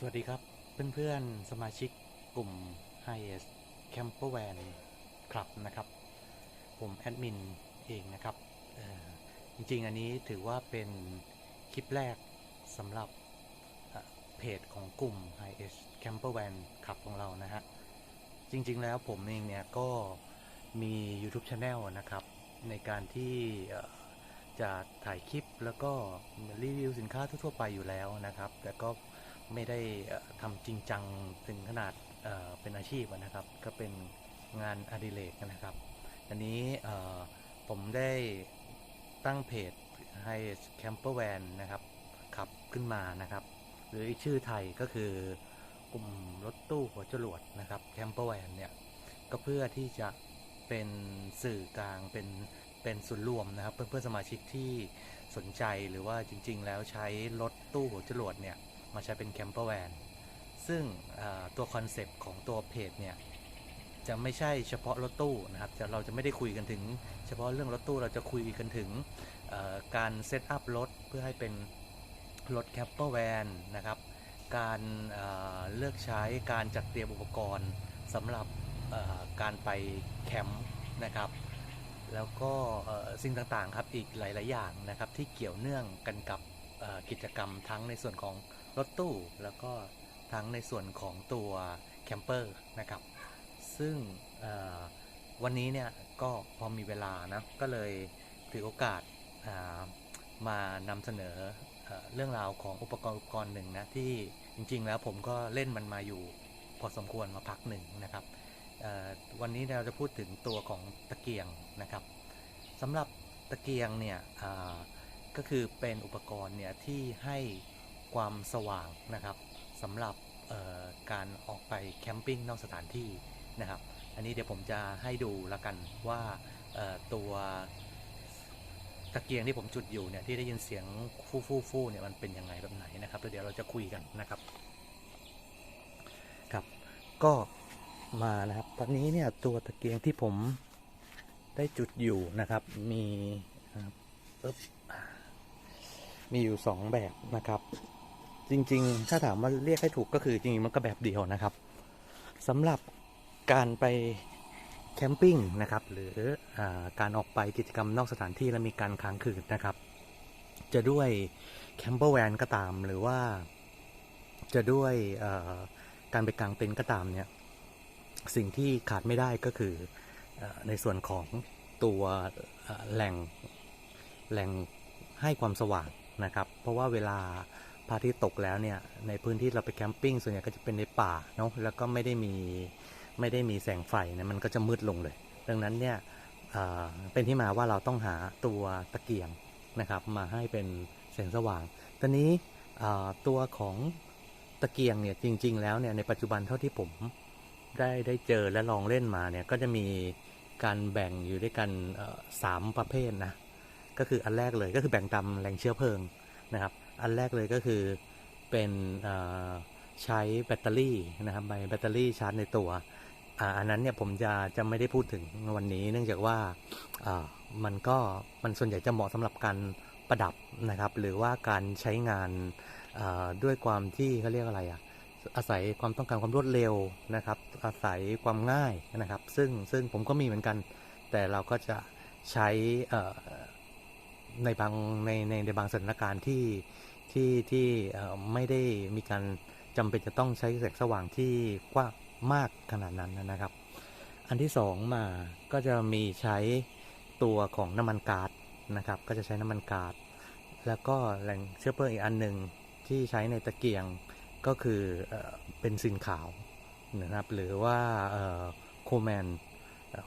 สวัสดีครับเพื่อนๆสมาชิกกลุ่ม Hi-S Camper Van Club นะครับผมแอดมินเองนะครับจริงๆอันนี้ถือว่าเป็นคลิปแรกสำหรับเพจของกลุ่ม Hi-S Camper Van Club ของเรานะฮะจริงๆแล้วผมเองเนี่ยก็มี YouTube Channel นะครับในการที่จะถ่ายคลิปแล้วก็รีวิวสินค้าทั่วๆไปอยู่แล้วนะครับแต่ก็ไม่ได้ทำจริงจังถึงขนาดเป็นอาชีพนะครับก็เป็นงานอดิเรกนะครับอันนี้ผมได้ตั้งเพจให้ Camper Van นะครับขับขึ้นมานะครับหรือชื่อไทยก็คือกลุ่มรถตู้หัวจรวดนะครับ Camper Van เนี่ยก็เพื่อที่จะเป็นสื่อกลางเป็นศูนย์รวมนะครับเพื่อนๆสมาชิกที่สนใจหรือว่าจริงๆแล้วใช้รถตู้หัวจรวดเนี่ยมาใช้เป็นแคมเปอร์แวนซึ่งตัวคอนเซปต์ของตัวเพจเนี่ยจะไม่ใช่เฉพาะรถตู้นะครับเราจะไม่ได้คุยกันถึงเฉพาะเรื่องรถตู้เราจะคุยกันถึงการเซตอัพรถเพื่อให้เป็นรถแคมเปอร์แวนนะครับการเลือกใช้การจัดเตรียมอุปกรณ์สำหรับการไปแคมป์นะครับแล้วก็สิ่งต่างๆครับอีกหลายๆอย่างนะครับที่เกี่ยวเนื่องกันกับกิจกรรมทั้งในส่วนของรถตู้แล้วก็ทั้งในส่วนของตัวแคมเปอร์นะครับซึ่งวันนี้เนี่ยก็พอมีเวลานะก็เลยถือโอกาสมานำเสนอเรื่องราวของอุปกรณ์หนึ่งนะที่จริงๆแล้วผมก็เล่นมันมาอยู่พอสมควรมาพักหนึ่งนะครับวันนี้เราจะพูดถึงตัวของตะเกียงนะครับสำหรับตะเกียงเนี่ยก็คือเป็นอุปกรณ์เนี่ยที่ให้ความสว่างนะครับสำหรับการออกไปแคมปิ้งนอกสถานที่นะครับอันนี้เดี๋ยวผมจะให้ดูแล้วกันว่าตัวตะเกียงที่ผมจุดอยู่เนี่ยที่ได้ยินเสียงฟู่เนี่ยมันเป็นยังไงแบบไหนนะครับเดี๋ยวเราจะคุยกันนะครับครับก็มานะครับตอนนี้เนี่ยตัวตะเกียงที่ผมได้จุดอยู่นะครับมีอยู่2แบบนะครับจริงๆถ้าถามว่าเรียกให้ถูกก็คือจริงๆมันก็แบบเดียวนะครับสำหรับการไปแคมปิ้งนะครับหรือการออกไปกิจกรรมนอกสถานที่และมีการค้างคืนนะครับจะด้วยแคมเปอร์แวนก็ตามหรือว่าจะด้วยการไปกางเต็นท์ก็ตามเนี่ยสิ่งที่ขาดไม่ได้ก็คือในส่วนของตัวแหล่งให้ความสว่างนะครับเพราะว่าเวลาพระอาทิตย์ตกแล้วเนี่ยในพื้นที่เราไปแคมปิ้งส่วนใหญ่ก็จะเป็นในป่าเนาะแล้วก็ไม่ได้มีแสงไฟนะมันก็จะมืดลงเลยดังนั้นเนี่ยเป็นที่มาว่าเราต้องหาตัวตะเกียงนะครับมาให้เป็นแสงสว่างตอนนี้ตัวของตะเกียงเนี่ยจริงๆแล้วเนี่ยในปัจจุบันเท่าที่ผมได้เจอและลองเล่นมาเนี่ยก็จะมีการแบ่งอยู่ด้วยกัน3 ประเภทนะก็คืออันแรกเลยก็คือแบ่งตามแหล่งเชื้อเพลิงนะครับอันแรกเลยก็คือเป็นใช้แบตเตอรี่นะครับแบตเตอรี่ชาร์จในตัวอันนั้นเนี่ยผมจะไม่ได้พูดถึงวันนี้เนื่องจากว่ามันส่วนใหญ่จะเหมาะสำหรับการประดับนะครับหรือว่าการใช้งานด้วยความที่เขาเรียกอะไรอาศัยความต้องการความรวดเร็วนะครับอาศัยความง่ายนะครับซึ่งผมก็มีเหมือนกันแต่เราก็จะใช้ในบางสถานการณ์ที่ไม่ได้มีการจำเป็นจะต้องใช้แสงสว่างที่กว้างมากขนาดนั้นนะครับอันที่2มาก็จะมีใช้ตัวของน้ำมันก๊าซนะครับก็จะใช้น้ำมันก๊าซแล้วก็แหล่งเชื้อเพลิงอีกอันหนึ่งที่ใช้ในตะเกียงก็คือเป็นซินขาวนะครับหรือว่าโคแมน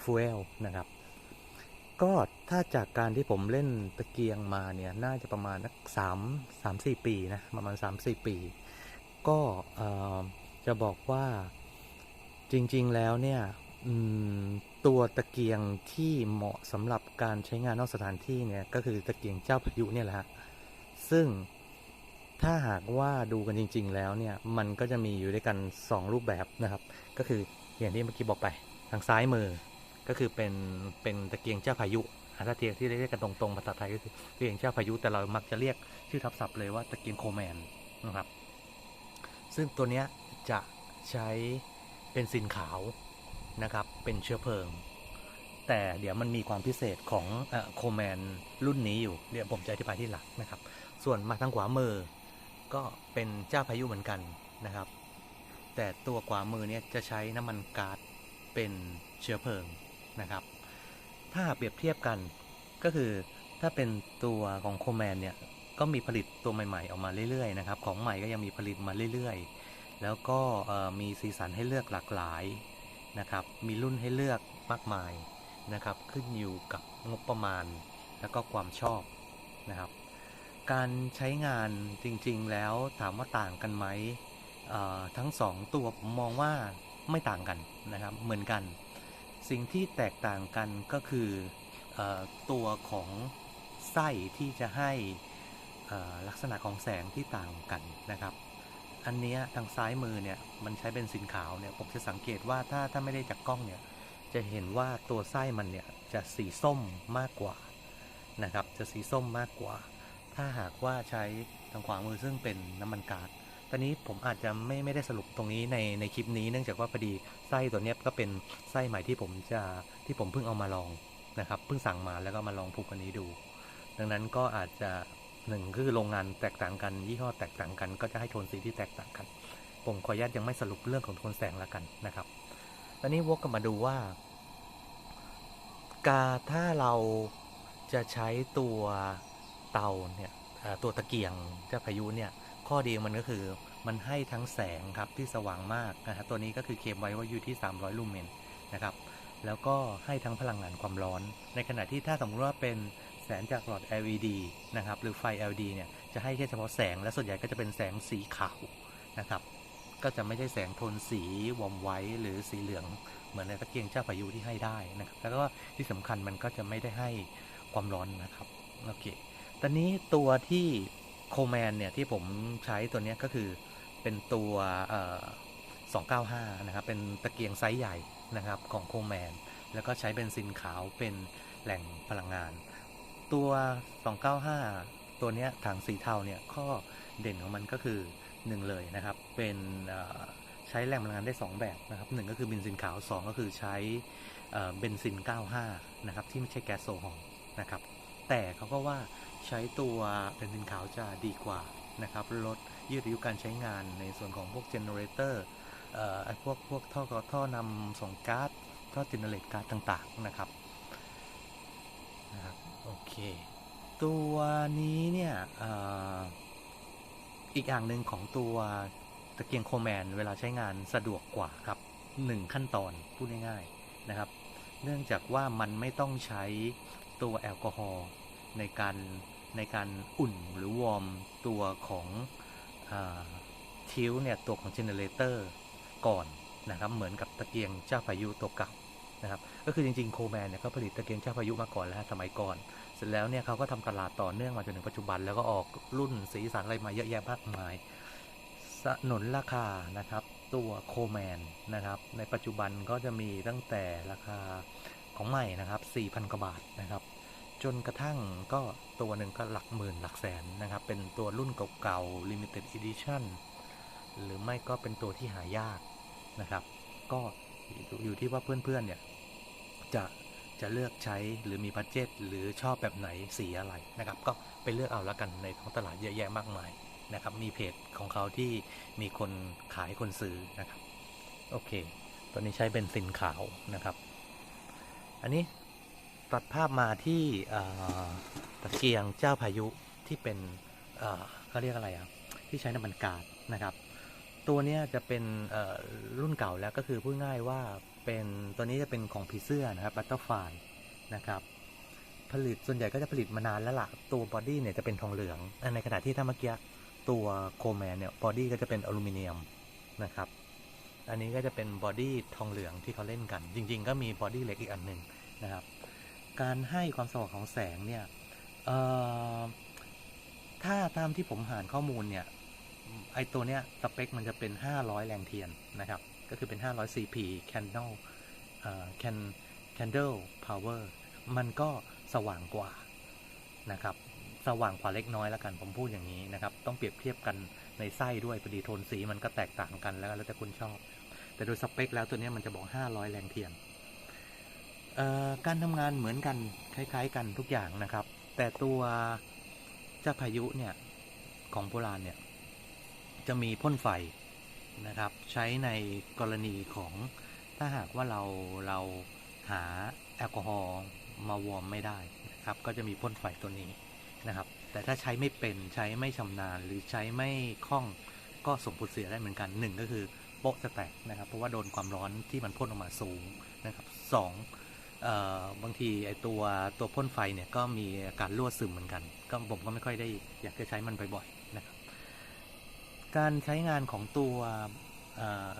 ฟูเอลนะครับก็ถ้าจากการที่ผมเล่นตะเกียงมาเนี่ยน่าจะประมาณ3-4 ปีนะประมาณ3-4 ปีก็จะบอกว่าจริงๆแล้วเนี่ยตัวตะเกียงที่เหมาะสำหรับการใช้งานนอกสถานที่เนี่ยก็คือตะเกียงเจ้าพายุเนี่ยแหละซึ่งถ้าหากว่าดูกันจริงๆแล้วเนี่ยมันก็จะมีอยู่ด้วยกัน2 รูปแบบนะครับก็คืออย่างที่เมื่อกี้บอกไปทางซ้ายมือก็คือเป็นตะเกียงเจ้าพายุถ้าเทียบที่เรียกกันตรงๆภาษาไทยก็คือตะเกียงเจ้าพายุแต่เรามักจะเรียกชื่อทับศัพท์เลยว่าตะเกียงโคแมนนะครับซึ่ ซึ่งตัวเนี้ยจะใช้เป็นซินขาวนะครับเป็นเชื้อเพลิงแต่เดี๋ยวมันมีความพิเศษของโคแมนรุ่นนี้อยู่เดี๋ยวผมจะอธิบายที่หลังนะครับส่วนมาทางขวามือก็เป็นเจ้าพายุเหมือนกันนะครับแต่ตัวขวามือเนี่ยจะใช้น้ำมันก๊าซเป็นเชื้อเพลิงนะครับถ้าเปรียบเทียบกันก็คือถ้าเป็นตัวของโคแมนเนี่ยก็มีผลิตตัวใหม่ๆออกมาเรื่อยๆนะครับของใหม่ก็ยังมีผลิตมาเรื่อยๆแล้วก็มีสีสันให้เลือกหลากหลายนะครับมีรุ่นให้เลือกมากมายนะครับขึ้นอยู่กับงบประมาณแล้วก็ความชอบนะครับการใช้งานจริงๆแล้วถามว่าต่างกันไหมทั้ง2ตัวผมมองว่าไม่ต่างกันนะครับเหมือนกันสิ่งที่แตกต่างกันก็คือตัวของไส้ที่จะให้ลักษณะของแสงที่ต่างกันนะครับอันนี้ทางซ้ายมือเนี่ยมันใช้เป็นสินขาวเนี่ยผมจะสังเกตว่าถ้าไม่ได้จากกล้องเนี่ยจะเห็นว่าตัวไส้มันเนี่ยจะสีส้มมากกว่านะครับจะสีส้มมากกว่าถ้าหากว่าใช้ทางขวามือซึ่งเป็นน้ำมันก๊าซตอนนี้ผมอาจจะไม่ได้สรุปตรงนี้ในคลิปนี้เนื่องจากว่าพอดีไส้ตัวนี้ก็เป็นไส้ใหม่ที่ผมเพิ่งเอามาลองนะครับเพิ่งสั่งมาแล้วก็มาลองผูกอันนี้ดูดังนั้นก็อาจจะหนึ่งคือโรงงานแตกต่างกันยี่ห้อแตกต่างกันก็จะให้โทนสีที่แตกต่างกันผมขออนุญาตยังไม่สรุปเรื่องของโทนแสงละกันนะครับตอนนี้วกกลับมาดูว่าถ้าเราจะใช้ตัวเตาเนี่ยตัวตะเกียงเจ้าพายุเนี่ยข้อดีมันก็คือมันให้ทั้งแสงครับที่สว่างมากนะฮะตัวนี้ก็คือเคลมไว้ว่าอยู่ที่300ลูเมนนะครับแล้วก็ให้ทั้งพลังงานความร้อนในขณะที่ถ้าสมมติว่าเป็นแสงจากหลอด LED นะครับหรือไฟ LED เนี่ยจะให้แค่เฉพาะแสงและส่วนใหญ่ก็จะเป็นแสงสีขาวนะครับก็จะไม่ใช่แสงโทนสีวอร์มไวท์หรือสีเหลืองเหมือนในตะเกียงเจ้าพายุที่ให้ได้นะครับแล้วก็ที่สำคัญมันก็จะไม่ได้ให้ความร้อนนะครับโอเคตอนนี้ตัวที่โคแมนเนี่ยที่ผมใช้ตัวนี้ก็คือเป็นตัว295นะครับเป็นตะเกียงไซส์ใหญ่นะครับของโคแมนแล้วก็ใช้เบนซินขาวเป็นแหล่งพลังงานตัว295ตัวนี้ถังสีเทาเนี่ยข้อเด่นของมันก็คือ1เลยนะครับเป็นใช้แหล่งพลังงานได้2แบบนะครับ1ก็คือเบนซินขาว2ก็คือใช้เบนซิน95นะครับที่ไม่ใช่แก๊สโซฮอลนะครับแต่เขาก็ว่าใช้ตัวเบนซินขาวจะดีกว่านะครับลดยืดอายุการใช้งานในส่วนของพวกเจเนเรเตอร์พวกท่อนำส่งก๊าซท่อเจเนเรตก๊าซต่างๆนะครับโอเคตัวนี้เนี่ยอีกอย่างหนึ่งของตัวตะเกียงโคแมนเวลาใช้งานสะดวกกว่าครับ1ขั้นตอนพูดง่ายๆนะครับเนื่องจากว่ามันไม่ต้องใช้ตัวแอลกอฮอล์ในการอุ่นหรือวอร์มตัวของทิวเนี่ยตัวของเจเนเรเตอร์ก่อนนะครับเหมือนกับตะเกียงเจ้าพายุตัวเก่านะครับก็คือจริงๆโคแมนเนี่ยเขาผลิตตะเกียงเจ้าพายุมาก่อนแล้วสมัยก่อนเสร็จแล้วเนี่ยเขาก็ทำตลาดต่อเนื่องมาจนถึงปัจจุบันแล้วก็ออกรุ่นสีสันอะไรมาเยอะแยะมากมายสนนราคานะครับตัวโคแมนนะครับในปัจจุบันก็จะมีตั้งแต่ราคาของใหม่นะครับ 4,000 กว่าบาทนะครับจนกระทั่งก็ตัวหนึ่งก็หลักหมื่นหลักแสนนะครับเป็นตัวรุ่นเก่าๆ Limited Edition หรือไม่ก็เป็นตัวที่หายากนะครับก็อยู่ที่ว่าเพื่อนๆเนี่ยจะเลือกใช้หรือมีบัดเจ็ตหรือชอบแบบไหนสีอะไรนะครับก็ไปเลือกเอาละกันในท้องตลาดเยอะแยะมากมายนะครับมีเพจของเขาที่มีคนขายคนซื้อนะครับโอเคตัวนี้ใช้เบนซินขาวนะครับอันนี้ตัดภาพมาที่ตะเกียงเจ้าพายุที่เป็นเขาเรียกอะไรอ่ะที่ใช้น้ำมันก๊าซนะครับตัวนี้จะเป็นรุ่นเก่าแล้วก็คือพูดง่ายว่าเป็นตัวนี้จะเป็นของผีเสื้อนะครับบัตเตอร์ฟานนะครับผลิตส่วนใหญ่ก็จะผลิตมานานแล้วล่ะตัวบอดี้เนี่ยจะเป็นทองเหลืองในขณะที่ถ้าเมื่อกี้ตัวโคแมนเนี่ยบอดี้ก็จะเป็นอลูมิเนียมนะครับอันนี้ก็จะเป็นบอดี้ทองเหลืองที่เขาเล่นกันจริงๆก็มีบอดี้เหล็กอีกอันหนึ่งนะครับการให้ความสว่างของแสงเนี่ยถ้าตามที่ผมหาข้อมูลเนี่ยไอตัวเนี้ยสเปคมันจะเป็น500แรงเทียนนะครับก็คือเป็น500 CP candle power มันก็สว่างกว่านะครับ สว่างกว่าเล็กน้อยแล้วกันผมพูดอย่างนี้นะครับต้องเปรียบเทียบกันในไส้ด้วยพอดีโทนสีมันก็แตกต่างกันแล้วแต่คุณชอบแต่โดยสเปคแล้วตัวนี้มันจะบอก500แรงเทียนการทำงานเหมือนกันคล้ายๆกันทุกอย่างนะครับแต่ตัวเจ้าพายุเนี่ยของโบราณเนี่ยจะมีพ่นไฟนะครับใช้ในกรณีของถ้าหากว่าเราหาแอลกอฮอล์มาวอร์มไม่ได้นะครับก็จะมีพ่นไฟตัวนี้นะครับแต่ถ้าใช้ไม่เป็นใช้ไม่ชำนาญหรือใช้ไม่คล่องก็ส่งผลเสียได้เหมือนกันหนึ่งก็คือโป๊ะจะแตกนะครับเพราะว่าโดนความร้อนที่มันพ่นออกมาสูงนะครับสองบางทีไอตัวพ่นไฟเนี่ยก็มีการรั่วซึมเหมือนกันก็ผมก็ไม่ค่อยได้อยากจะใช้มันบ่อยๆนะครับการใช้งานของตัว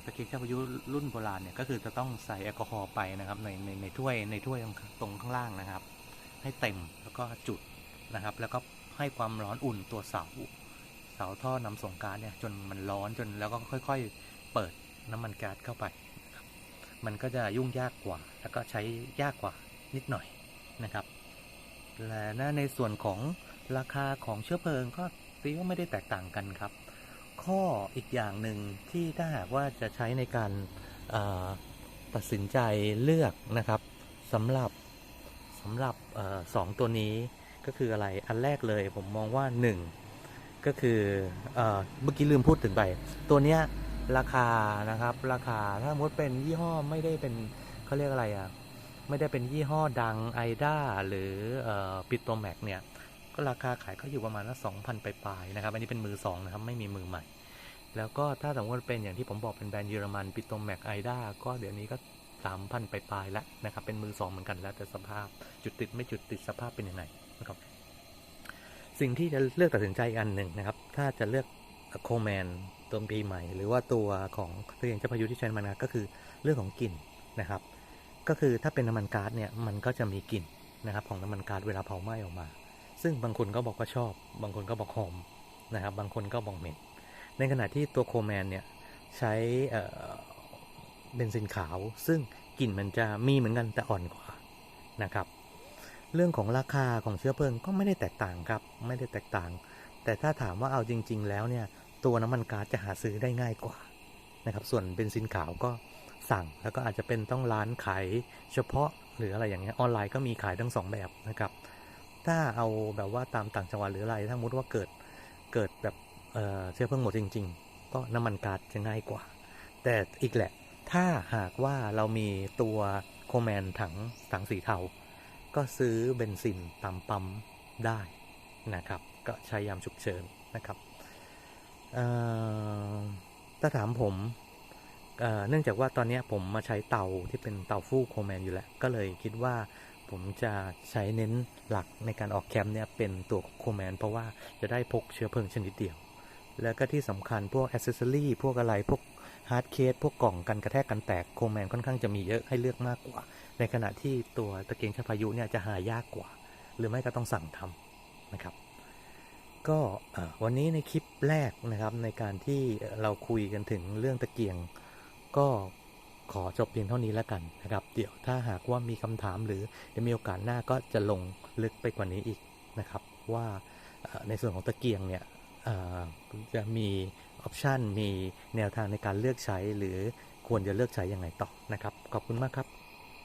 ตะเกียงเจ้าพายุรุ่นโบราณเนี่ยก็คือจะต้องใส่แอลกอฮอล์ไปนะครับในถ้วยตรงข้างล่างนะครับให้เต็มแล้วก็จุดนะครับแล้วก็ให้ความร้อนอุ่นตัวเสาท่อนำส่งก๊าซเนี่ยจนมันร้อนจนแล้วก็ค่อยๆเปิดน้ำมันก๊าซเข้าไปมันก็จะยุ่งยากกว่าแล้วก็ใช้ยากกว่านิดหน่อยนะครับและในส่วนของราคาของเชื้อเพลิงก็ตีว่าไม่ได้แตกต่างกันครับข้ออีกอย่างหนึ่งที่ถ้าหากว่าจะใช้ในการตัดสินใจเลือกนะครับสำหรับสองตัวนี้ก็คืออะไรอันแรกเลยผมมองว่า1ก็คือเมื่อกี้ลืมพูดถึงไปตัวเนี้ยราคานะครับราคาถ้าสมมติเป็นยี่ห้อไม่ได้เป็นเขาเรียกอะไรไม่ได้เป็นยี่ห้อดังไอด้าหรือปิโตรแม็กเนี่ยก็ราคาขายก็อยู่ประมาณละ 2,000 ปลายๆนะครับอันนี้เป็นมือสองนะครับไม่มีมือใหม่แล้วก็ถ้าสมมติเป็นอย่างที่ผมบอกเป็นแบรนด์เยอรมันปิโตรแม็กไอด้าก็เดี๋ยวนี้ก็ 3,000 ปลายๆแล้วนะครับเป็นมือสองเหมือนกันแล้วแต่สภาพจุดติดไม่จุดติดสภาพเป็นยังไงนะครับสิ่งที่จะเลือกตัดสินใจอันหนึ่งนะครับถ้าจะเลือกโคแมนตัวปีใหม่หรือว่าตัวของตะเกียงเจ้าพายุที่ใช้มันก็คือเรื่องของกลิ่นนะครับก็คือถ้าเป็นน้ำมันก๊าซเนี่ยมันก็จะมีกลิ่นนะครับของน้ำมันก๊าซเวลาเผาไหม้ออกมาซึ่งบางคนก็บอกว่าชอบบางคนก็บอกหอมนะครับบางคนก็บอกเหม็นในขณะที่ตัวโคแมนเนี่ยใช้เบนซินขาวซึ่งกลิ่นมันจะมีเหมือนกันแต่อ่อนกว่านะครับเรื่องของราคาของเชื้อเพลิงก็ไม่ได้แตกต่างครับไม่ได้แตกต่างแต่ถ้าถามว่าเอาจริงๆแล้วเนี่ยตัวน้ำมันก๊าซจะหาซื้อได้ง่ายกว่านะครับส่วนเบนซินขาวก็สั่งแล้วก็อาจจะเป็นต้องร้านขายเฉพาะหรืออะไรอย่างเงี้ยออนไลน์ก็มีขายทั้ง2แบบนะครับถ้าเอาแบบว่าตามต่างจังหวัดหรืออะไรถ้าสมมติว่าเกิดแบบเชื้อเพลิงหมดจริงๆก็น้ำมันก๊าซจะง่ายกว่าแต่อีกแหละถ้าหากว่าเรามีตัวโคแมนถังสีเทาก็ซื้อเบนซินตามปั๊มได้นะครับก็ใช้ยามฉุกเฉินนะครับถ้าถามผมเนื่องจากว่าตอนนี้ผมมาใช้เตาที่เป็นเตาฟู่โคแมนอยู่แล้วก็เลยคิดว่าผมจะใช้เน้นหลักในการออกแคมป์เนี่ยเป็นตัวโคแมนเพราะว่าจะได้พกเชื้อเพลิงชนิดเดียวแล้วก็ที่สำคัญพวกแอคเซสซอรี่พวกอะไรพวกฮาร์ดเคสพวกกล่องกันกระแทกกันแตกโคแมนค่อนข้างจะมีเยอะให้เลือกมากกว่าในขณะที่ตัวตะเกียงชักพายุเนี่ยจะหายากกว่าหรือไม่ก็ต้องสั่งทำนะครับก็วันนี้ในคลิปแรกนะครับในการที่เราคุยกันถึงเรื่องตะเกียงก็ขอจบเพียงเท่านี้แล้วกันนะครับเดี๋ยวถ้าหากว่ามีคำถามหรือจะมีโอกาสหน้าก็จะลงลึกไปกว่านี้อีกนะครับว่าในส่วนของตะเกียงเนี่ยจะมีออปชันมีแนวทางในการเลือกใช้หรือควรจะเลือกใช้ยังไงต่อนะครับขอบคุณมากครับ